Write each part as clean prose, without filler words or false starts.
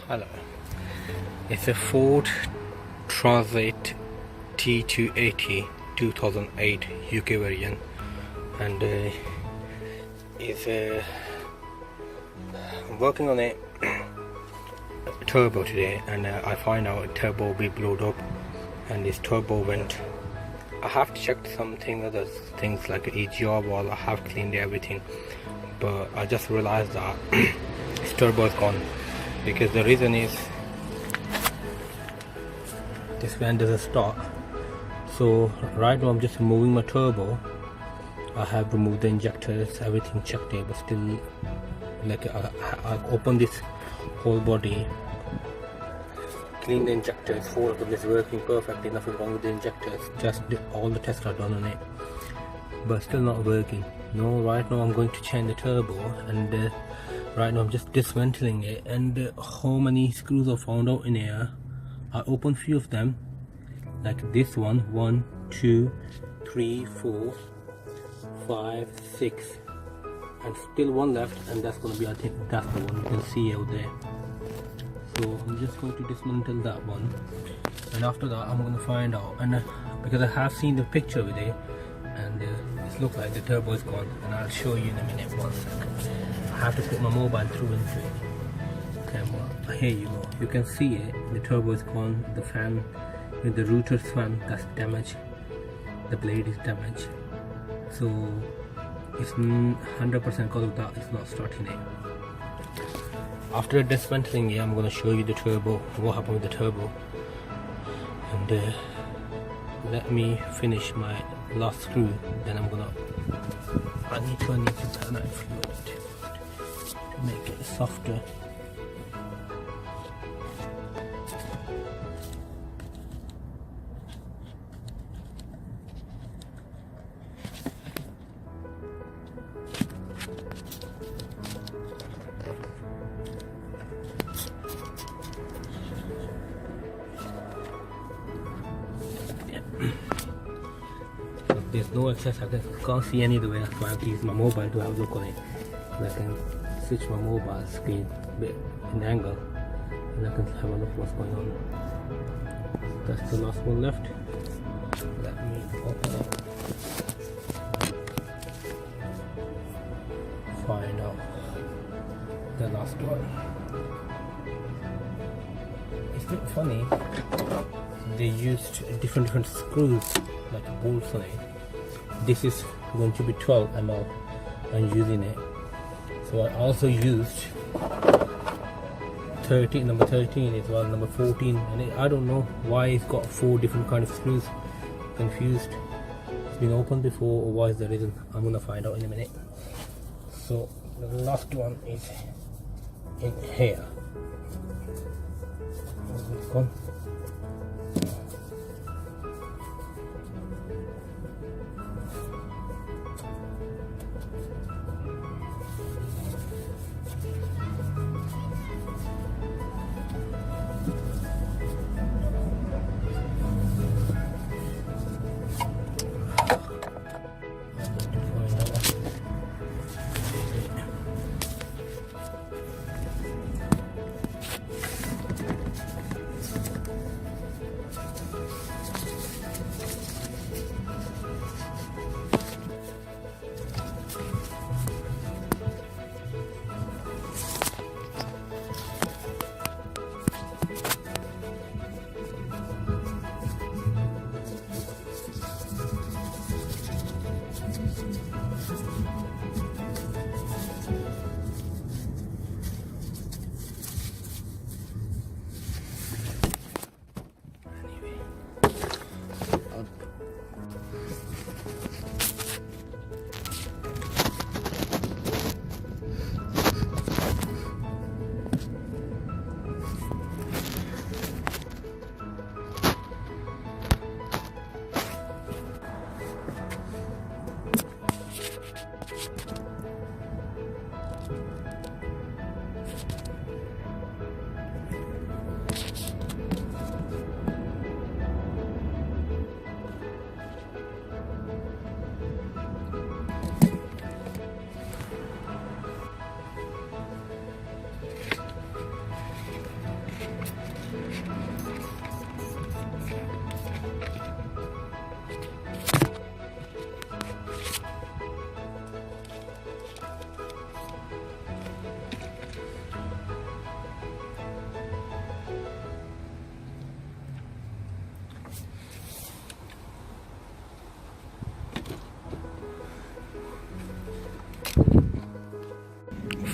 Hello. It's a Ford Transit T280 2008 UK variant, and I'm working on a turbo today, and I find out a turbo will be blown up, and this turbo went. I have checked other things like EGR wall. I have cleaned everything, but I just realized that this turbo is gone, because the reason is this fan doesn't start. So right now I'm just removing my turbo. I have removed the injectors, everything checked it, but still, like, I opened this whole body, clean the injectors, 4 of them is working perfectly, nothing wrong with the injectors, just all the tests are done on it, but still not working. No, right now I'm going to change the turbo, and right now I'm just dismantling it, and how many screws I found out in here. I opened few of them, like this one, 1, 2, 3, 4, 5, 6, and still one left, and that's gonna be, I think that's the one you can see out there. So I'm just going to dismantle that one, and after that I'm going to find out, and because I have seen the picture with it, and it looks like the turbo is gone, and I'll show you in a minute. 1 second. I have to put my mobile through into it. Camera, here you go, you can see it, the turbo is gone, the fan with the rotor's fan, that's damaged, the blade is damaged, so it's 100% because of that it's not starting it. After dismantling it, I'm going to show you the turbo, what happened with the turbo, and let me finish my last screw, then I'm gonna, I need to turn it fluid to make it softer. There's no access, I can't see any of the way, that's why I have to use my mobile to have a look on it. And I can switch my mobile screen a bit in angle, and I can have a look what's going on. That's the last one left. Let me open it. Find out the last one. It's a bit funny, they used different screws, like bolts on it. This is going to be 12 ml. I'm using it, so I also used 13, number 13 as well, number 14, and I don't know why it's got 4 different kind of screws. Confused. It's been opened before, or why is the reason? I'm gonna find out in a minute. So the last one is in here. Where's it gone?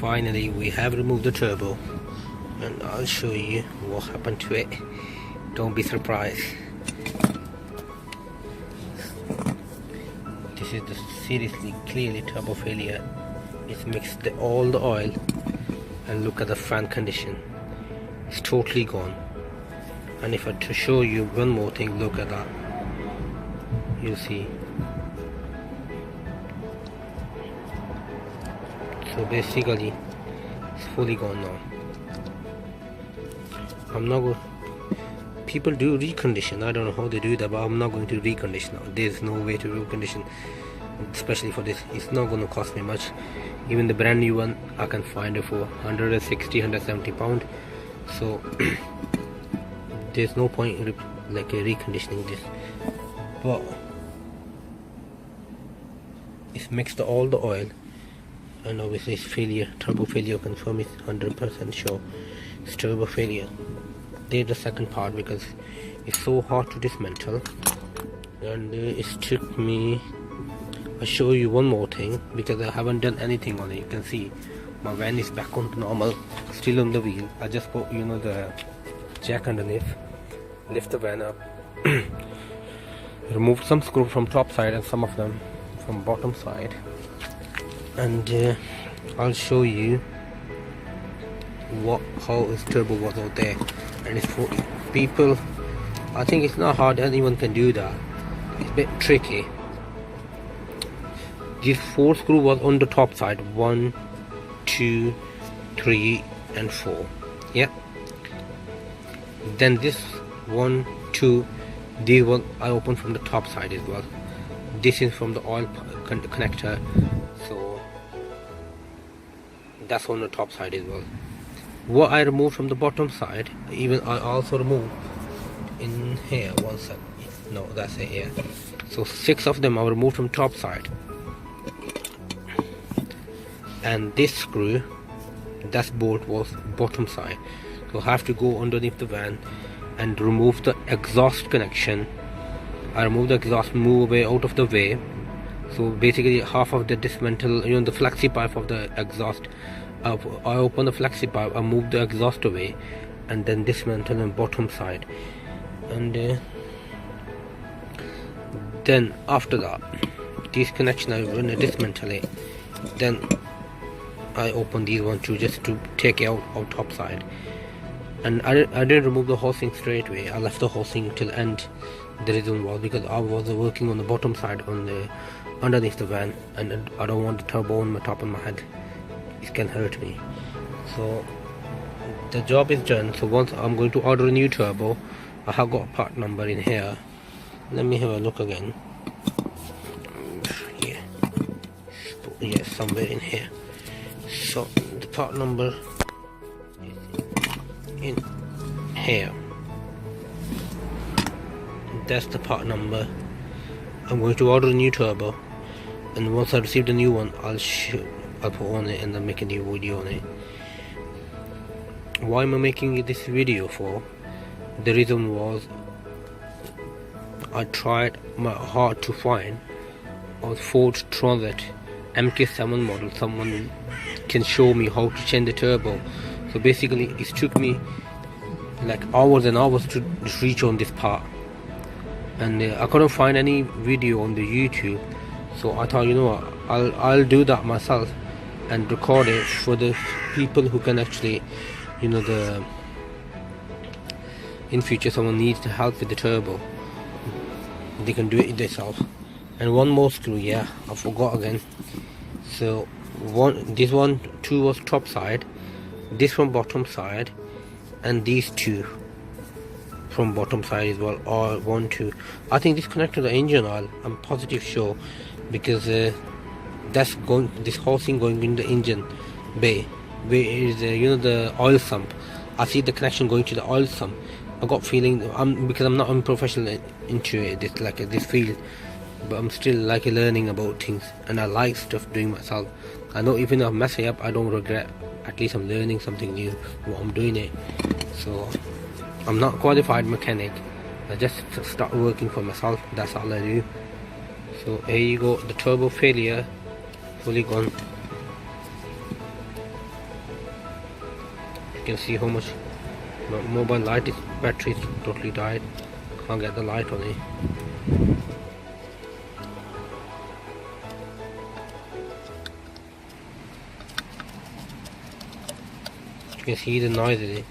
Finally we have removed the turbo, and I'll show you what happened to it. Don't be surprised. This is the seriously clearly turbo failure. It's mixed all the oil, and look at the fan condition. It's totally gone. And if I to show you one more thing, look at that. You'll see. So basically it's fully gone now. I'm not going. People do recondition. I don't know how they do that, but I'm not going to recondition now. There's no way to recondition, especially for this. It's not going to cost me much. Even the brand new one I can find it for 160, 170 pound. So there's no point in reconditioning this. But it's mixed all the oil, and obviously it's failure. Turbo failure confirmed. It's 100% sure it's turbo failure. There's the second part, because it's so hard to dismantle, and it took me. I'll show you one more thing, because I haven't done anything on it. You can see my van is back on normal, still on the wheel. I just put the jack underneath, lift the van up, remove some screw from top side and some of them from bottom side, and I'll show you how his turbo was out there. And it's for people. I think it's not hard, anyone can do that. It's a bit tricky. These 4 screws was on the top side, 1, 2, 3 and 4. Yeah. Then this 1, 2, these one I opened from the top side as well. This is from the oil connector, so that's on the top side as well. What I removed from the bottom side, even I also removed in here. One sec. No, that's it here. So 6 of them I removed from top side. And this screw, that bolt was bottom side. So I have to go underneath the van and remove the exhaust connection. I remove the exhaust, move away out of the way. So basically half of the dismantle, the flexi pipe of the exhaust. I open the flexi pipe, I move the exhaust away, and then dismantle the bottom side. And then after that, this connection I want to dismantle it. Then I open these one too, just to take it out of top side. And I didn't remove the housing straight away. I left the housing till end. The reason was because I was working on the bottom side, on the underneath the van, and I don't want the turbo on my top of my head. It can hurt me. So the job is done. So once I'm going to order a new turbo, I have got a part number in here. Let me have a look again. Yeah, somewhere in here. So the part number is in here. That's the part number. I'm going to order a new turbo, and once I receive the new one, I'll put on it and then make a new video on it. Why am I making this video for? The reason was I tried my hard to find a Ford Transit MK7 model. Someone can show me how to change the turbo. So basically it took me like hours and hours to reach on this part, and I couldn't find any video on the YouTube. So I thought, I'll do that myself and record it for the people who can actually, in future someone needs the help with the turbo, they can do it themselves. And one more screw, yeah, I forgot again. So this one, 2 was top side, this from bottom side, and these 2 from bottom side as well, or 1, 2. I think this connected to the engine oil, I'm positive sure, because that's going, this housing going in the engine bay, where is the oil sump. I see the connection going to the oil sump. I got feeling, because I'm not unprofessional into it, this field, but I'm still learning about things, and I like stuff doing myself. I know even if I'm messing up, I don't regret. At least I'm learning something new while I'm doing it. So I'm not qualified mechanic. I just start working for myself. That's all I do. So here you go, the turbo failure fully gone. You can see how much mobile light is, battery is totally died. Can't get the light on it. You can see the noise in it.